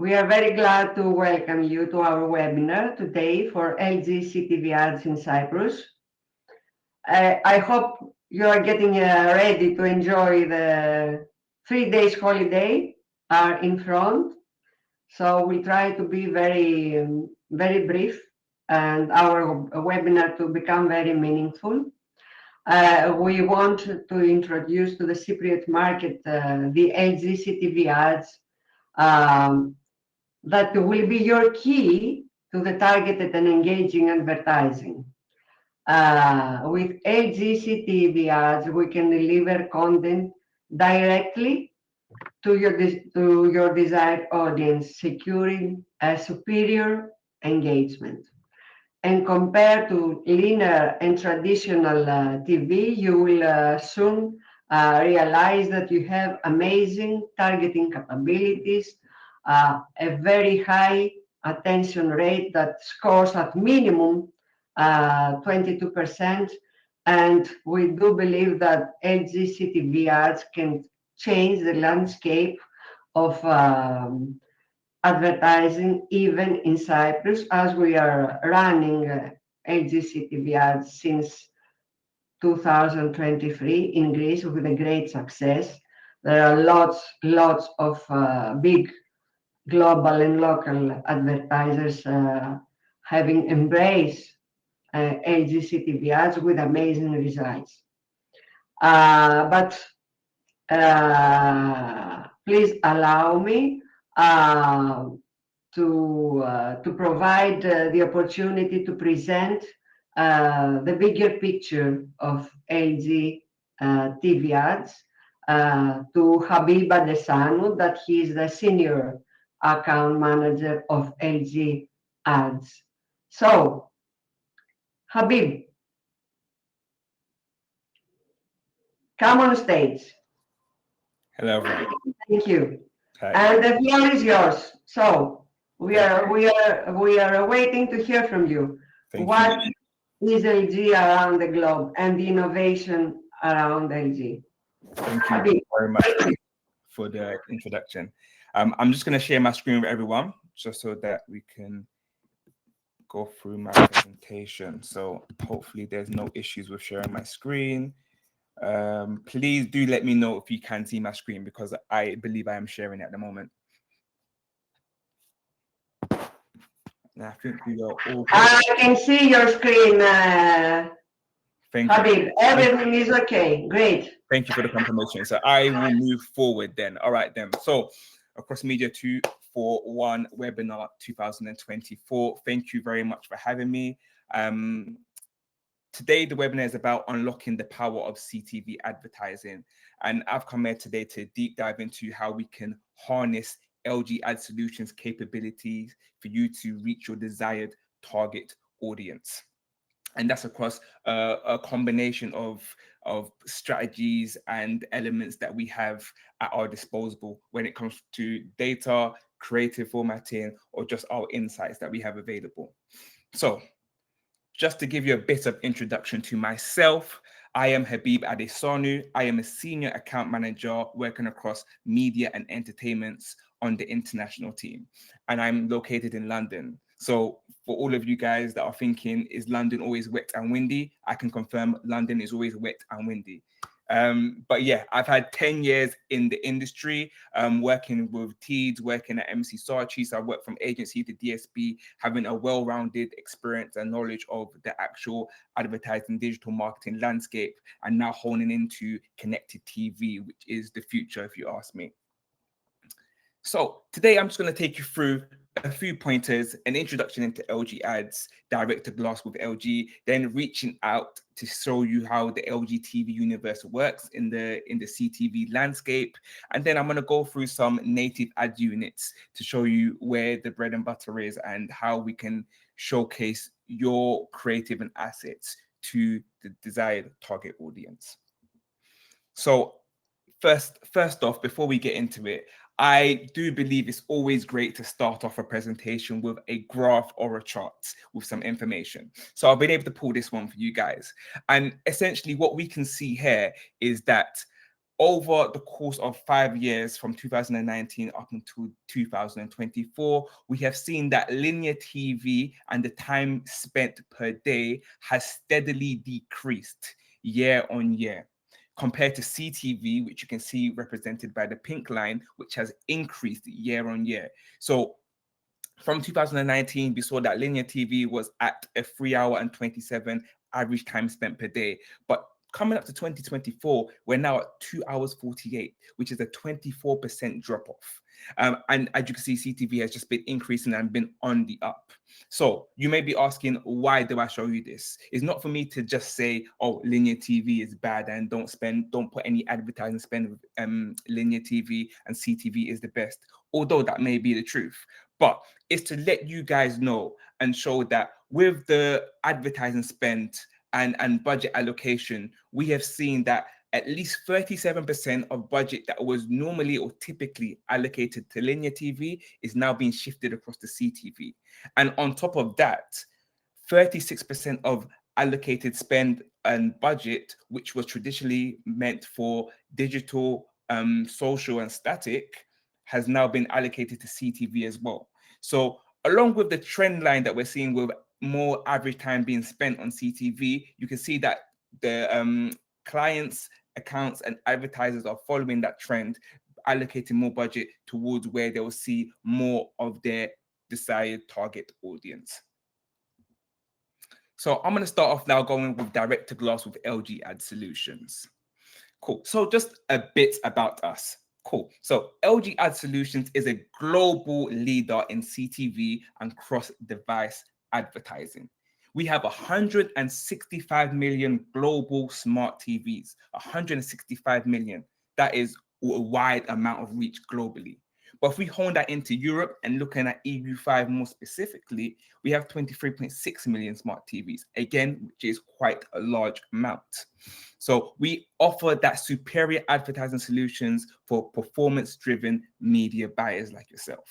We are very glad to welcome you to our webinar today for LG CTV ads in Cyprus. I hope you are getting ready to enjoy the 3 days holiday in front. So we try to be very brief and our webinar to become very meaningful. We want to introduce to the Cypriot market the LG CTV ads that will be your key to the targeted and engaging advertising. With LG ads, we can deliver content directly to your desired audience, securing a superior engagement. And compared to linear and traditional TV, you will soon realize that you have amazing targeting capabilities, a very high attention rate that scores at minimum 22%. And we do believe that LG CTV ads can change the landscape of advertising even in Cyprus, as we are running LG CTV ads since 2023 in Greece with a great success. There are lots of big global and local advertisers having embraced LG CTV ads with amazing results. But please allow me to provide the opportunity to present the bigger picture of LG TV ads to Habib Adesanu, that he is the senior account manager of LG ads. So, Habib, come on stage. Hello, everyone. Thank you. Hi. And the floor is yours. So we are waiting to hear from you. What is LG around the globe and the innovation around LG? Thank you very much for the introduction. I'm just going to share my screen with everyone just so that we can go through my presentation. So hopefully there's no issues with sharing my screen. Please do let me know if you can see my screen, because I believe I am sharing it at the moment. I think we are all. I can see your screen, Thank Habib. you. Everything is okay. Great. Thank you for the confirmation. So I will move forward then. All right then. So Across Media 241 webinar 2024. Thank you very much for having me. Today, the webinar is about unlocking the power of CTV advertising. And I've come here today to deep dive into how we can harness LG Ad Solutions capabilities for you to reach your desired target audience. And that's across a combination of strategies and elements that we have at our disposal when it comes to data, creative formatting, or just our insights that we have available. So, just to give you a bit of introduction to myself, I am Habib Adesanu. I am a senior account manager working across media and entertainments on the international team. And I'm located in London. So for all of you guys that are thinking, is London always wet and windy? I can confirm London is always wet and windy. But yeah, I've had 10 years in the industry, working with Teeds, working at MC Saatchi. So I worked from agency to DSP, having a well-rounded experience and knowledge of the actual advertising digital marketing landscape, and now honing into connected TV, which is the future, if you ask me. So today I'm just going to take you through a few pointers, an introduction into LG ads, direct to glass with LG, then reaching out to show you how the LG TV universe works in the CTV landscape. And then I'm going to go through some native ad units to show you where the bread and butter is and how we can showcase your creative and assets to the desired target audience. So first off, before we get into it, I do believe it's always great to start off a presentation with a graph or a chart with some information. So I've been able to pull this one for you guys. And essentially what we can see here is that over the course of 5 years, from 2019 up until 2024, we have seen that linear TV and the time spent per day has steadily decreased year on year, compared to CTV, which you can see represented by the pink line, which has increased year on year. So from 2019, we saw that linear TV was at a 3 hour and 27 average time spent per day. But coming up to 2024, we're now at 2 hours 48, which is a 24% drop off. And as you can see, CTV has just been increasing and been on the up. So you may be asking, why do I show you this? It's not for me to just say, oh, linear TV is bad and don't put any advertising spend with linear TV, and CTV is the best. Although that may be the truth. But it's to let you guys know and show that with the advertising spend and budget allocation, we have seen that at least 37% of budget that was normally or typically allocated to linear TV is now being shifted across to CTV. And on top of that, 36% of allocated spend and budget, which was traditionally meant for digital, social, and static, has now been allocated to CTV as well. So along with the trend line that we're seeing with more average time being spent on CTV, you can see that the clients, accounts, and advertisers are following that trend, allocating more budget towards where they will see more of their desired target audience. So I'm going to start off now going with direct to glass with LG Ad Solutions. Cool. So just a bit about us. Cool. So LG Ad Solutions is a global leader in CTV and cross-device advertising. We have 165 million global smart TVs, 165 million. That is a wide amount of reach globally. But if we hone that into Europe and looking at EU5 more specifically, we have 23.6 million smart TVs, again, which is quite a large amount. So we offer that superior advertising solutions for performance-driven media buyers like yourself.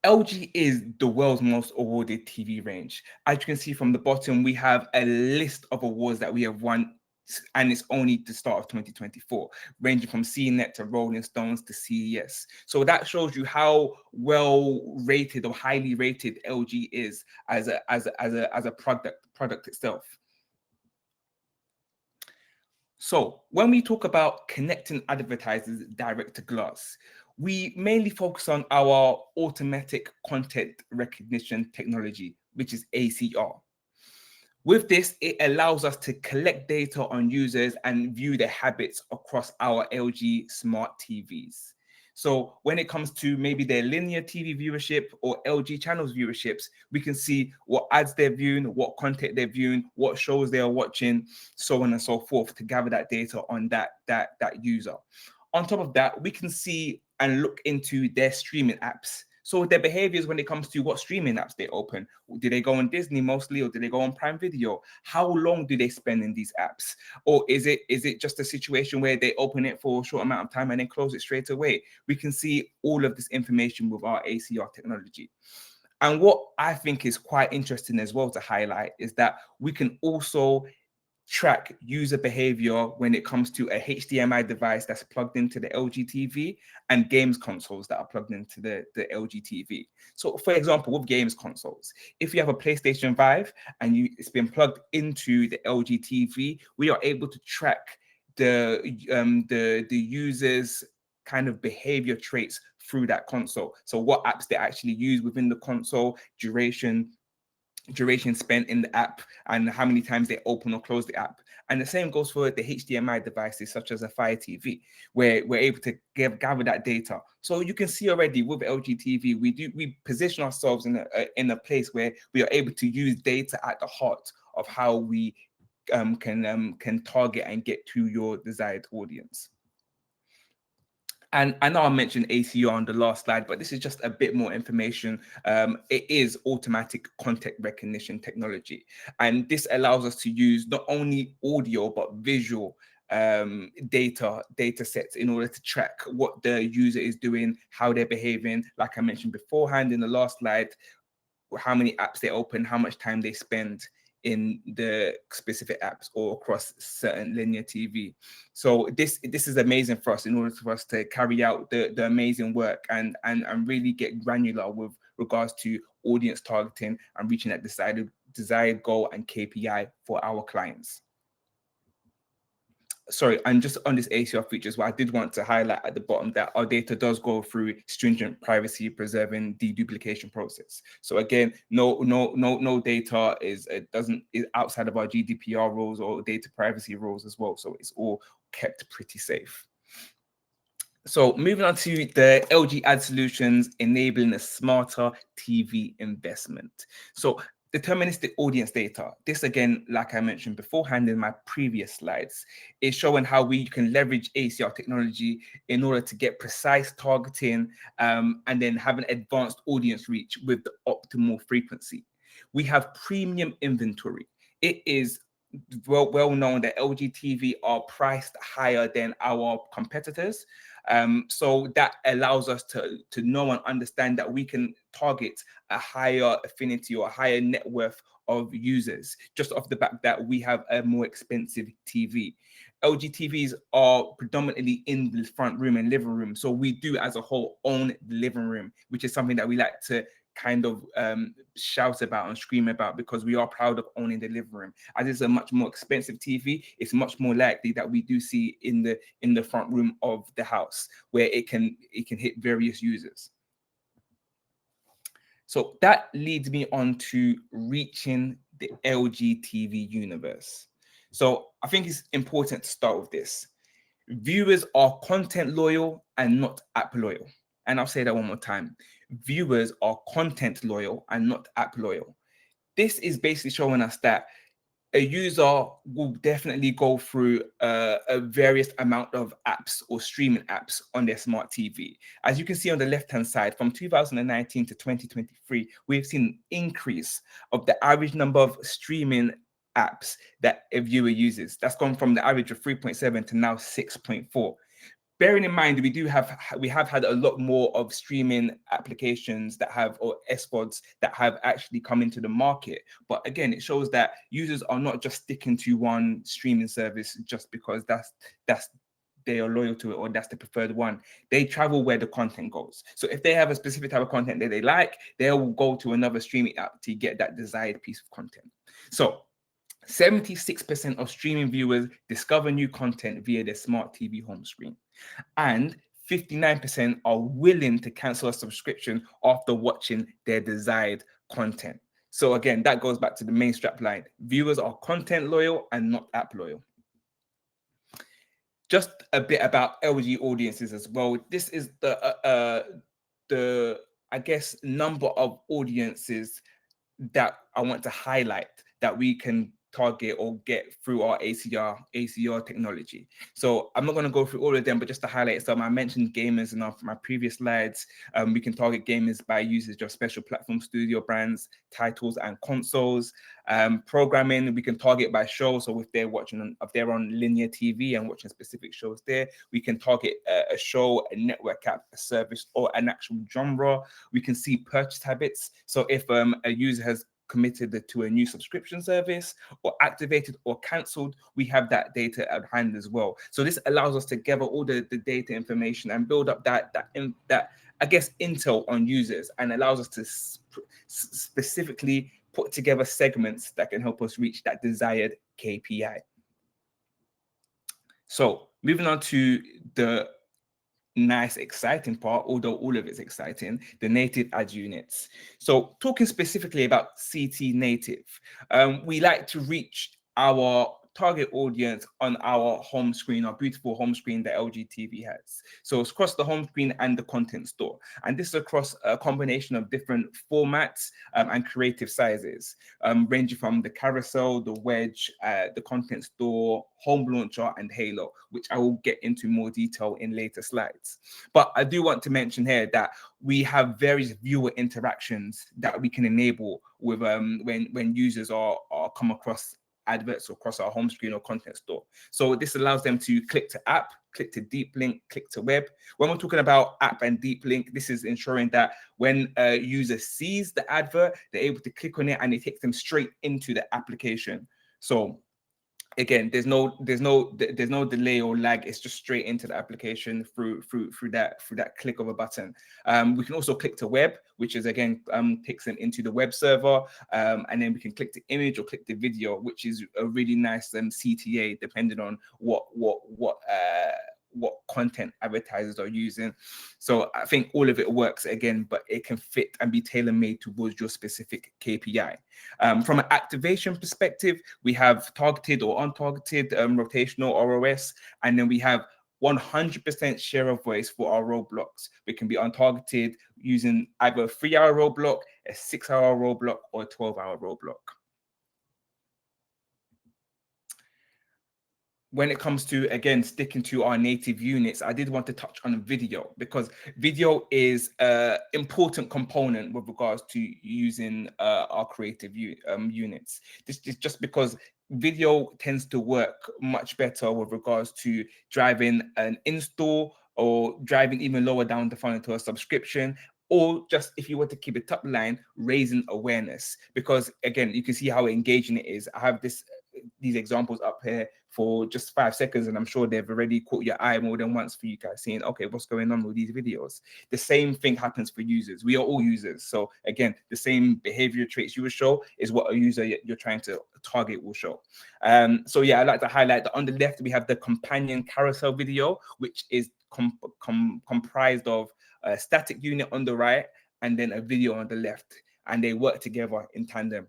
LG is the world's most awarded TV range. As you can see from the bottom, we have a list of awards that we have won, and it's only the start of 2024, ranging from CNET to Rolling Stones to CES. So that shows you how well rated or highly rated LG is as a product itself. So when we talk about connecting advertisers direct to glass, we mainly focus on our automatic content recognition technology, which is ACR. With this, it allows us to collect data on users and view their habits across our LG smart TVs. So when it comes to maybe their linear TV viewership or LG channels viewerships, we can see what ads they're viewing, what content they're viewing, what shows they are watching, so on and so forth, to gather that data on that user. On top of that, we can see and look into their streaming apps. So their behaviors when it comes to what streaming apps they open. Do they go on Disney mostly, or do they go on Prime Video? How long do they spend in these apps? Or is it just a situation where they open it for a short amount of time and then close it straight away? We can see all of this information with our ACR technology. And what I think is quite interesting as well to highlight is that we can also track user behavior when it comes to a HDMI device that's plugged into the LG TV and games consoles that are plugged into the LG TV. So for example, with games consoles, if you have a PlayStation 5 and it's been plugged into the LG TV, we are able to track the user's kind of behavior traits through that console. So what apps they actually use within the console, duration spent in the app, and how many times they open or close the app. And the same goes for the HDMI devices such as a Fire TV, where we're able to gather that data. So you can see already with LG TV, we position ourselves in a place where we are able to use data at the heart of how we can target and get to your desired audience. And I know I mentioned ACR on the last slide, but this is just a bit more information. It is automatic content recognition technology. And this allows us to use not only audio, but visual data sets in order to track what the user is doing, how they're behaving. Like I mentioned beforehand in the last slide, how many apps they open, how much time they spend in the specific apps or across certain linear TV. So this is amazing for us in order for us to carry out the amazing work and really get granular with regards to audience targeting and reaching that desired goal and KPI for our clients. Sorry, and just on this ACR features, what I did want to highlight at the bottom that our data does go through stringent privacy preserving deduplication process. So again, no data is outside of our GDPR rules or data privacy rules as well. So it's all kept pretty safe. So moving on to the LG Ad Solutions enabling a smarter TV investment. So deterministic audience data. This again, like I mentioned beforehand in my previous slides, is showing how we can leverage ACR technology in order to get precise targeting and then have an advanced audience reach with the optimal frequency. We have premium inventory. It is well known that LG TV are priced higher than our competitors. So that allows us to know and understand that we can target a higher affinity or a higher net worth of users just off the back that we have a more expensive TV. LG TVs are predominantly in the front room and living room. So we do as a whole own the living room, which is something that we like to kind of shout about and scream about because we are proud of owning the living room. As it's a much more expensive TV, it's much more likely that we do see in the front room of the house where it can hit various users. So that leads me on to reaching the LG TV universe. So I think it's important to start with this. Viewers are content loyal and not app loyal. And I'll say that one more time. Viewers are content loyal and not app loyal. This is basically showing us that a user will definitely go through a various amount of apps or streaming apps on their smart TV. As you can see on the left-hand side, from 2019 to 2023, we've seen an increase of the average number of streaming apps that a viewer uses. That's gone from the average of 3.7 to now 6.4. Bearing in mind, we have had a lot more of streaming applications that have, or SVODs that have actually come into the market. But again, it shows that users are not just sticking to one streaming service just because they are loyal to it or that's the preferred one. They travel where the content goes. So if they have a specific type of content that they like, they'll go to another streaming app to get that desired piece of content. So 76% of streaming viewers discover new content via their smart TV home screen, and 59% are willing to cancel a subscription after watching their desired content. So again, that goes back to the main strap line. Viewers are content loyal and not app loyal. Just a bit about LG audiences as well. This is the I guess number of audiences that I want to highlight that we can target or get through our ACR technology. So I'm not going to go through all of them, but just to highlight some, I mentioned gamers in my previous slides. We can target gamers by usage of special platform studio brands, titles, and consoles. Programming, we can target by show. So if they're on linear TV and watching specific shows there, we can target a show, a network app, a service, or an actual genre. We can see purchase habits. So if a user has committed to a new subscription service or activated or cancelled, we have that data at hand as well. So this allows us to gather all the data information and build up that I guess intel on users, and allows us to specifically put together segments that can help us reach that desired KPI. So moving on to the nice, exciting part, although all of it's exciting, the native ad units. So talking specifically about CT native, we like to reach our target audience on our home screen, our beautiful home screen that LG TV has. So it's across the home screen and the content store. And this is across a combination of different formats and creative sizes, ranging from the carousel, the wedge, the content store, home launcher, and halo, which I will get into more detail in later slides. But I do want to mention here that we have various viewer interactions that we can enable with when users are come across adverts across our home screen or content store. So this allows them to click to app, click to deep link, click to web. When we're talking about app and deep link, this is ensuring that when a user sees the advert, they're able to click on it and it takes them straight into the application. So again, there's no delay or lag. It's just straight into the application through that click of a button. We can also click to web, which is again takes them into the web server, and then we can click to image or click to video, which is a really nice CTA depending on what content advertisers are using. So I think all of it works again, but it can fit and be tailor-made towards your specific KPI. From an activation perspective, we have targeted or untargeted rotational ROS, and then we have 100% share of voice for our roadblocks. We can be untargeted using either a 3-hour roadblock, a 6-hour roadblock, or a 12-hour roadblock. When it comes to, again, sticking to our native units, I did want to touch on video, because video is an important component with regards to using our creative units. This is just because video tends to work much better with regards to driving an install or driving even lower down the funnel to a subscription, or just, if you want to keep it top line, raising awareness. Because again, you can see how engaging it is. I have these examples up here for just 5 seconds, and I'm sure they've already caught your eye more than once for you guys seeing, okay, what's going on with these videos? The same thing happens for users. We are all users. So again, the same behavior traits you will show is what a user you're trying to target will show. So yeah, I'd like to highlight that on the left, we have the companion carousel video, which is comprised of a static unit on the right and then a video on the left, and they work together in tandem.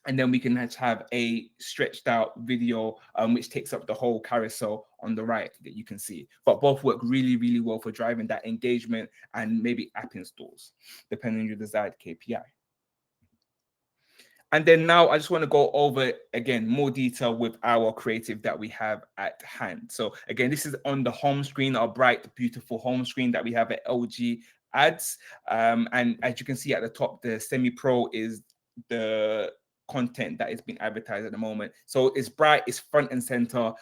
And then we can have a stretched out video, which takes up the whole carousel on the right that you can see. But both work really, really well for driving that engagement and maybe app installs, depending on your desired KPI. And then now I just want to go over, again, more detail with our creative that we have at hand. So again, this is on the home screen, our bright, beautiful home screen that we have at LG Ads. And as you can see at the top, the semi-pro is the content that is being advertised at the moment. So it's bright, it's front and center.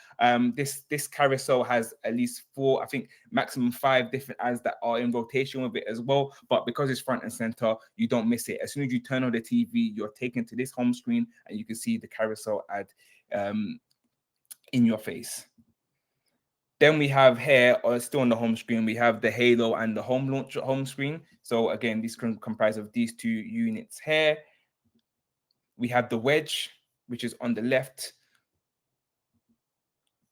This carousel has at least 4, I think maximum 5 different ads that are in rotation with it as well. But because it's front and center, you don't miss it. As soon as you turn on the TV, you're taken to this home screen and you can see the carousel ad in your face. Then we have here, or still on the home screen, we have the Halo and the home launch home screen. So again, these can comprise of these 2 units here. We have the wedge, which is on the left.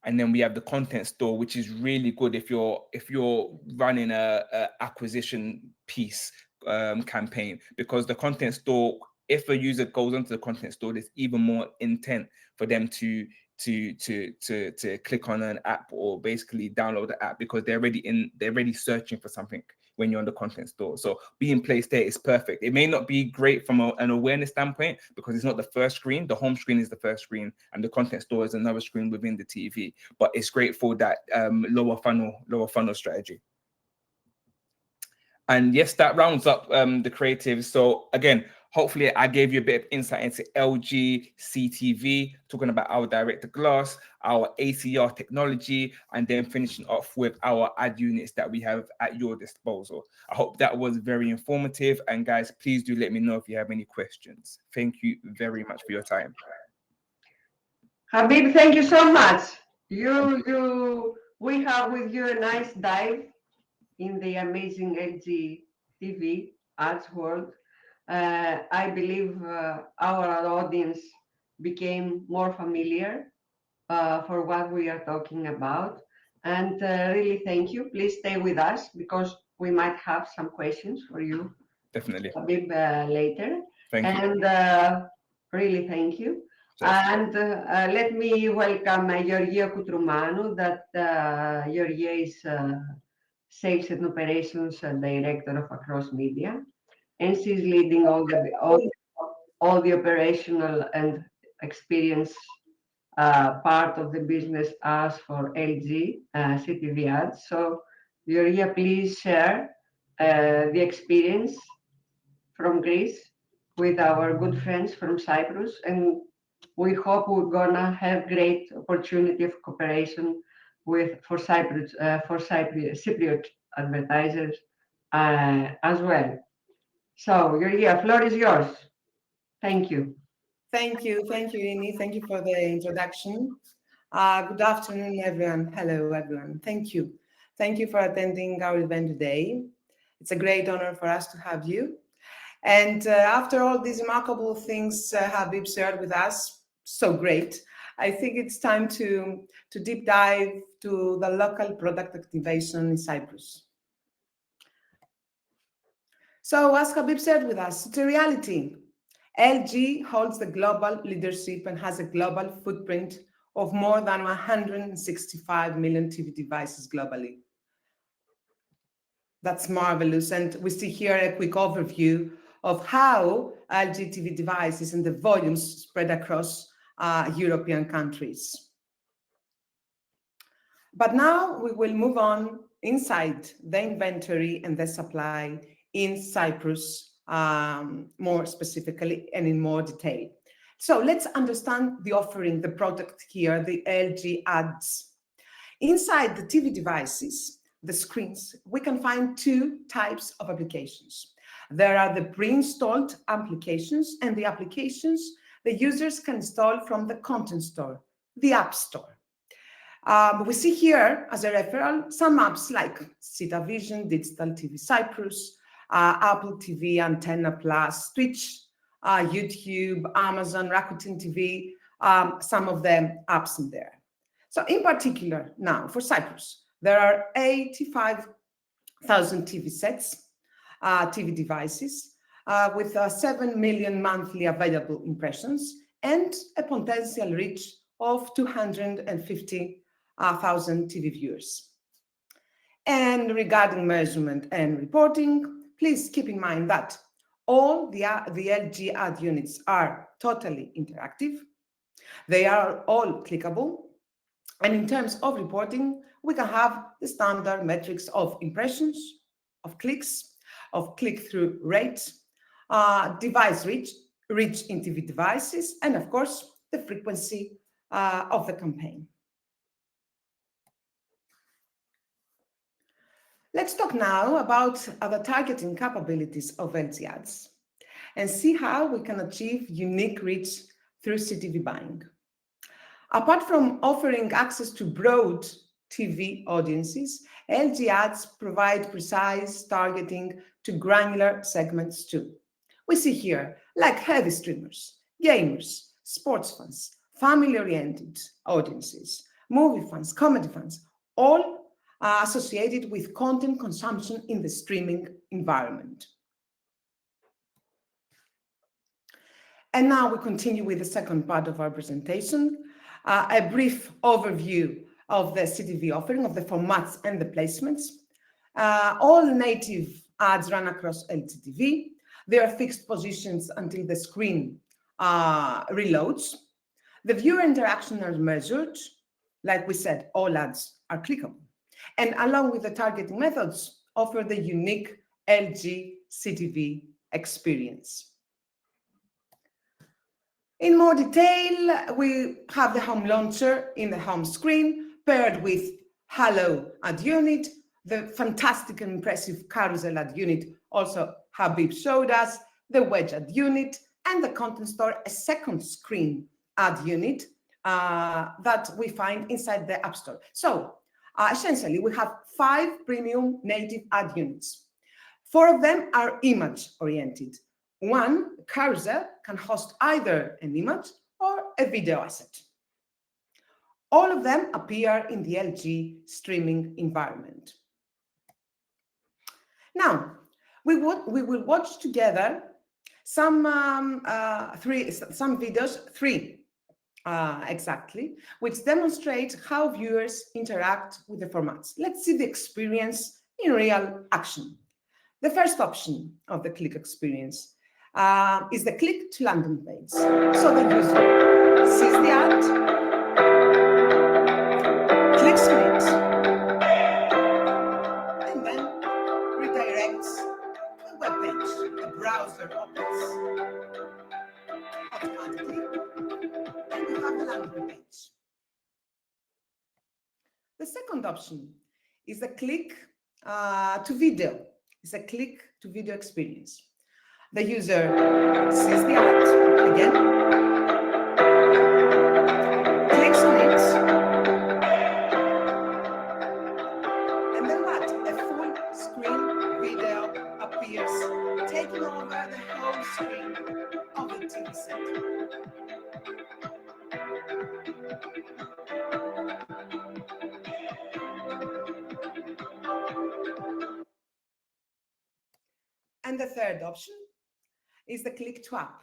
And then we have the content store, which is really good if you're running a acquisition piece campaign, because the content store, if a user goes onto the content store, there's even more intent for them to click on an app or basically download the app, because they're already searching for something when you're on the content store. So being placed there is perfect. It may not be great from an awareness standpoint because it's not the first screen. The home screen is the first screen and the content store is another screen within the TV, but it's great for that lower funnel strategy. And yes, that rounds up the creative. So again, hopefully I gave you a bit of insight into LG CTV, talking about our direct glass, our ACR technology, and then finishing off with our ad units that we have at your disposal. I hope that was very informative. And guys, please do let me know if you have any questions. Thank you very much for your time. Habib, thank you so much. We have with you a nice dive in the amazing LG TV ads world. I believe our audience became more familiar for what we are talking about. And really thank you. Please stay with us because we might have some questions for you. Definitely. Habib later. Thank you. And really thank you. And let me welcome Georgia Koutroumanu, that Georgia is Sales and Operations Director of Across Media, and she's leading all the operational and experience part of the business as for LG CTV ads. So, Georgia, please share the experience from Greece with our good friends from Cyprus, and We hope we're gonna have great opportunity of cooperation for Cypriot advertisers as well. So, Georgia, floor is yours. Thank you. Thank you, Ini. Thank you for the introduction. Good afternoon, everyone. Hello, everyone. Thank you for attending our event today. It's a great honor for us to have you. And after all these remarkable things Habib shared with us, so great, I think it's time to deep dive to the local product activation in Cyprus. So as Habib shared with us, it's a reality. LG holds the global leadership and has a global footprint of more than 165 million TV devices globally. That's marvelous. And we see here a quick overview of how LG TV devices and the volumes spread across European countries. But now we will move on inside the inventory and the supply in Cyprus, more specifically and in more detail. So let's understand the offering, the product here, the LG ads. Inside the TV devices, the screens, we can find two types of applications. There are the pre-installed applications and the applications the users can install from the content store, the App Store. We see here as a referral some apps like CTV, Digital TV Cyprus, Apple TV, Antenna Plus, Twitch, YouTube, Amazon, Rakuten TV, some of the apps in there. So in particular now for Cyprus, there are 85,000 TV sets, TV devices, with 7 million monthly available impressions and a potential reach of 250,000 TV viewers. And regarding measurement and reporting, please keep in mind that all the LG ad units are totally interactive. They are all clickable. And in terms of reporting, we can have the standard metrics of impressions, of clicks, of click-through rates, device reach in TV devices, and of course, the frequency of the campaign. Let's talk now about the targeting capabilities of LG ads and see how we can achieve unique reach through CTV buying. Apart from offering access to broad TV audiences, LG ads provide precise targeting to granular segments too. We see here like heavy streamers, gamers, sports fans, family-oriented audiences, movie fans, comedy fans, all associated with content consumption in the streaming environment. And now we continue with the second part of our presentation, a brief overview of the CTV offering, of the formats and the placements. All native ads run across LTTV. They are fixed positions until the screen reloads. The viewer interaction are measured. Like we said, all ads are clickable. And along with the targeting methods, offer the unique LG CTV experience. In more detail, we have the home launcher in the home screen paired with Hello ad unit, the fantastic and impressive carousel ad unit, also Habib showed us, the wedge ad unit, and the content store, a second screen ad unit that we find inside the App Store. So essentially, we have 5 premium native ad units. 4 of them are image-oriented. One, carousel, can host either an image or a video asset. All of them appear in the LG streaming environment. Now, we will watch together some videos, 3 exactly, which demonstrate how viewers interact with the formats. Let's see the experience in real action. The first option of the click experience is the click to landing page. So the user sees the ad, clicks on it, and then redirects to a web page. The browser opens automatically, The second option is a click to video. It's a click to video experience. The user sees the ad again, clicks on it, and then what? A full screen video appears, taking over the whole screen of the TV set. And the third option is the click to app.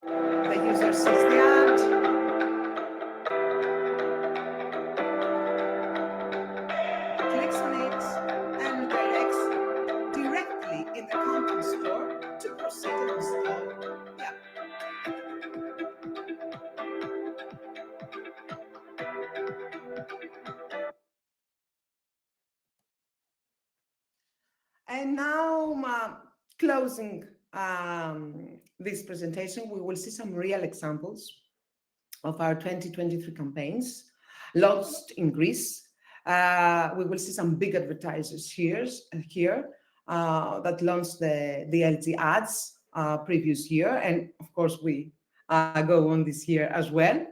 The user sees the ad, clicks on it, and directs directly in the content store to proceed and install the app. And now, closing this presentation, we will see some real examples of our 2023 campaigns launched in Greece. We will see some big advertisers here that launched the LG ads previous year, and of course we go on this year as well.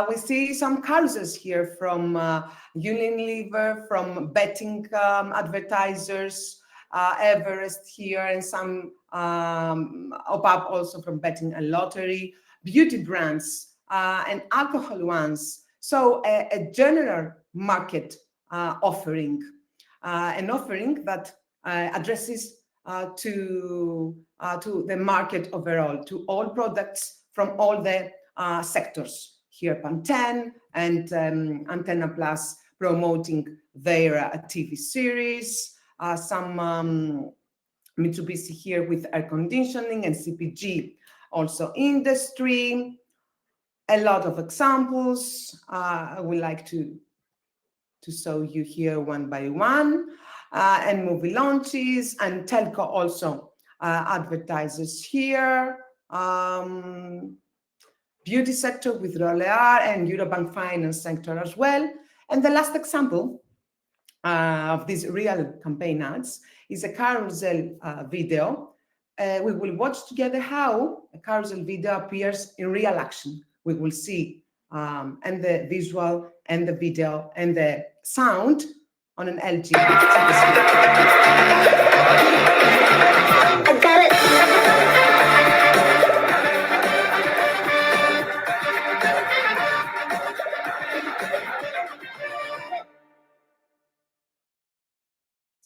We see some carousels here from Unilever, from betting advertisers, Everest here, and some pop-up also from betting and lottery, beauty brands, and alcohol ones. So a general market offering, an offering that addresses to the market overall, to all products from all the sectors. Here, Pantene and Antenna Plus promoting their TV series. Some Mitsubishi here with air conditioning and CPG, also industry. A lot of examples. I would like to show you here one by one. And movie launches and telco also advertisers here. Beauty sector with L'Oréal and Eurobank Finance sector as well. And the last example of these real campaign ads is a carousel video. We will watch together how a carousel video appears in real action. We will see and the visual and the video and the sound on an LG TV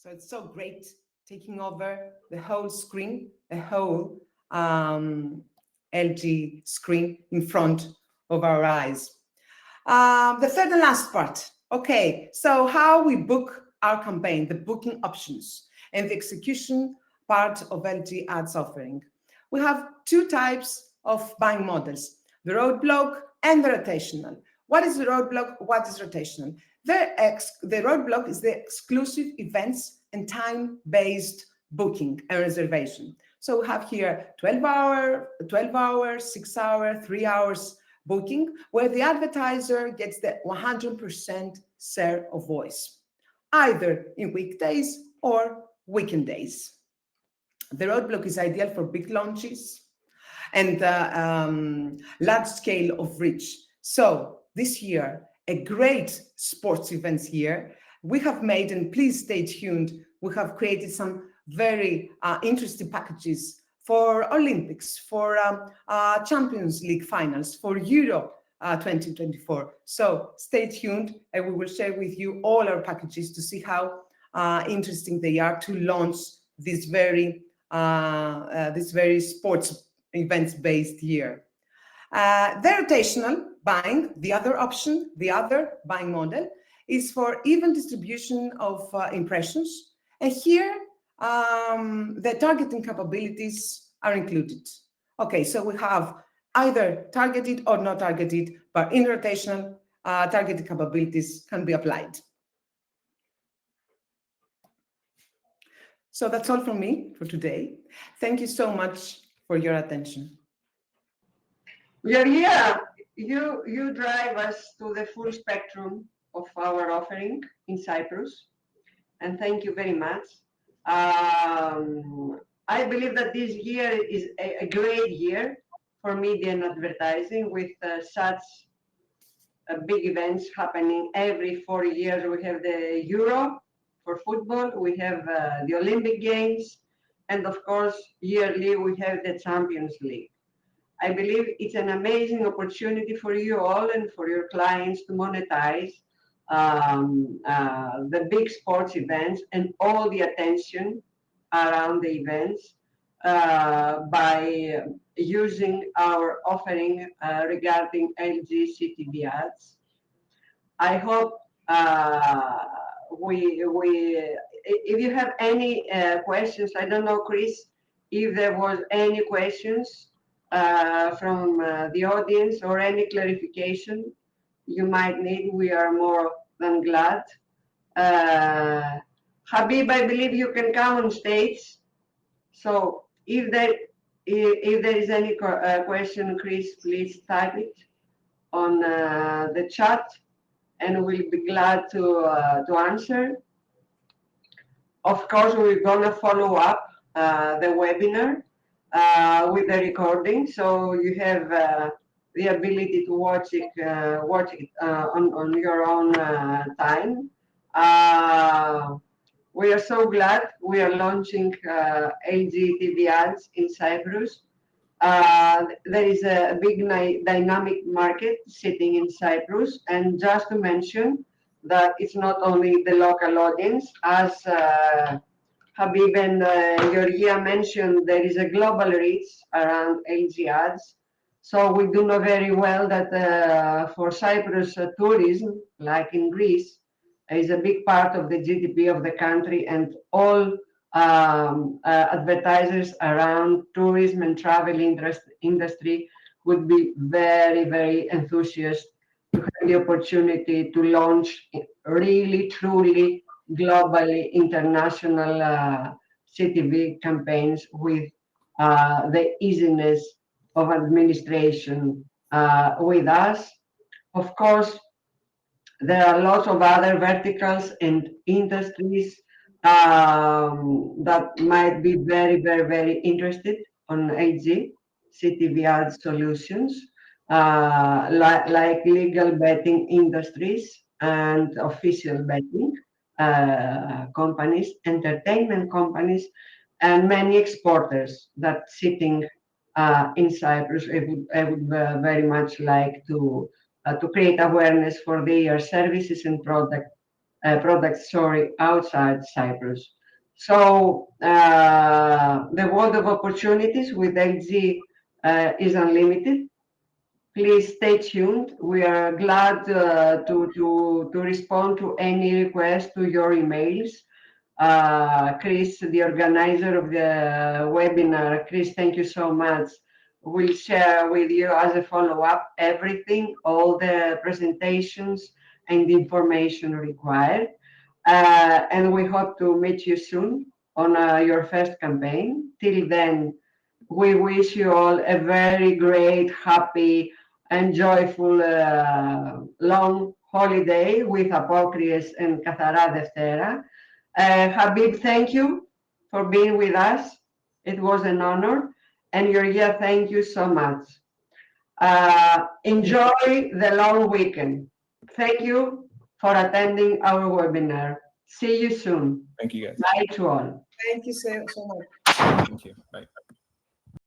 So it's so great taking over the whole screen, the whole LG screen in front of our eyes. The third and last part. Okay, so how we book our campaign, the booking options, and the execution part of LG ads offering. We have two types of buying models, the roadblock and the rotational. What is the roadblock? What is rotational? The roadblock is the exclusive events and time-based booking and reservation. So we have here 12 hour, 6 hour, 3 hours booking, where the advertiser gets the 100% share of voice, either in weekdays or weekend days. The roadblock is ideal for big launches and large scale of reach. So this year, a great sports events year. We have made, and please stay tuned, we have created some very interesting packages for Olympics, for Champions League finals, for Euro 2024. So stay tuned and we will share with you all our packages to see how interesting they are to launch this very sports events based year. The rotational buying, the other option, the other buying model is for even distribution of impressions. And here, the targeting capabilities are included. Okay, so we have either targeted or not targeted, but in rotational, targeted capabilities can be applied. So that's all from me for today. Thank you so much for your attention. Yeah, you drive us to the full spectrum of our offering in Cyprus, and thank you very much. I believe that this year is a great year for media and advertising with such big events happening every 4 years. We have the Euro for football, we have the Olympic Games, and of course, yearly we have the Champions League. I believe it's an amazing opportunity for you all and for your clients to monetize the big sports events and all the attention around the events by using our offering regarding LG CTV ads. I hope if you have any questions, I don't know, Chris, if there was any questions from the audience or any clarification you might need, we are more than glad. Habib, I believe you can come on stage. So if there is any question, Chris, please type it on the chat, and we'll be glad to answer. Of course, we're gonna follow up the webinar with the recording, so you have the ability to watch it on your own time. We are so glad we are launching LG TV ads in Cyprus. There is a big dynamic market sitting in Cyprus, and just to mention that it's not only the local audience, as Habib and Georgia mentioned, there is a global reach around LG ads. So we do know very well that for Cyprus, tourism, like in Greece, is a big part of the GDP of the country, and all advertisers around tourism and travel industry would be very, very enthusiastic to have the opportunity to launch really, truly, globally international CTV campaigns with the easiness of administration with us. Of course, there are lots of other verticals and industries that might be very, very, very interested on AG CTV ad solutions, like legal betting industries and official betting companies, entertainment companies, and many exporters that sitting in Cyprus. I would very much like to create awareness for their services and products, outside Cyprus. So the world of opportunities with LG is unlimited. Please stay tuned. We are glad to respond to any request to your emails. Chris, the organizer of the webinar, Chris, thank you so much. We'll share with you as a follow-up everything, all the presentations and the information required. And we hope to meet you soon on your first campaign. Till then, we wish you all a very great, happy, and joyful long holiday with Apokrias and Kathara Deftera. Habib, thank you for being with us. It was an honor. And Georgia, thank you so much. Enjoy the long weekend. Thank you for attending our webinar. See you soon. Thank you, guys. Bye to all. Thank you so much. Thank you. Bye.